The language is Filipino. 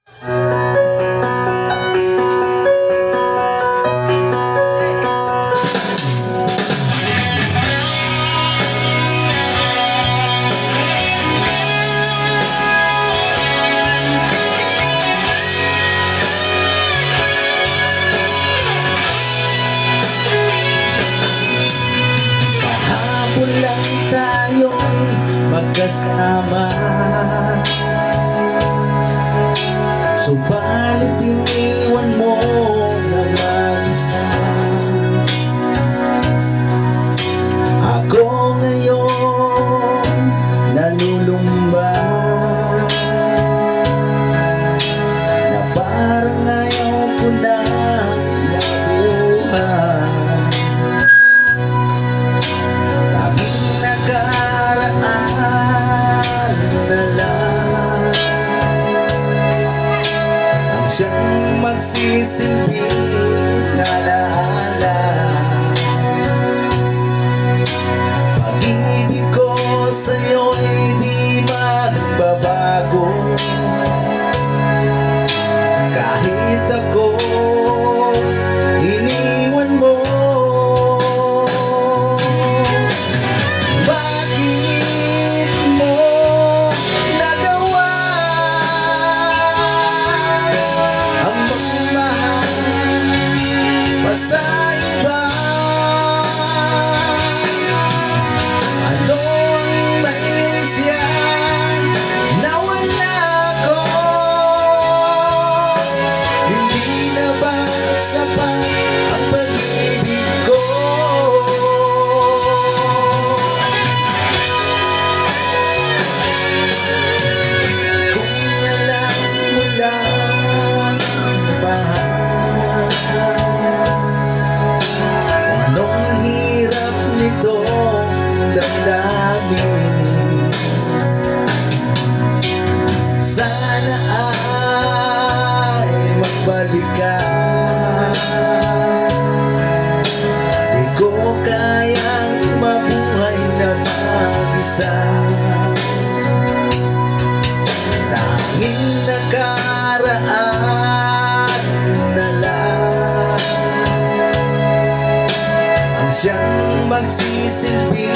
Kahapon lang tayo'y magkasama, subalit iniwan mo na mag-isa. Ako ngayon nalulumba, na parang ayaw ko na mabuhay. Tanging nakaraan na lang ang siyang magsisilbing alaala. Pag-ibig ko sa'yo'y di magbabago, kahit ako iniwan mo. Bakit mo nagawa ang magmahal pa sa iba? Ano ang mayroon siya na wala ko? Hindi na ba sapat ang pag-ibig ko? Kung alam mo lang ang mahal, kung anong hirap nitong damdamin, sana ay magbalik ka. Di ko kayang mabuhay na mag-isa. Tanging nakaraan na lang ang siyang magsisilbi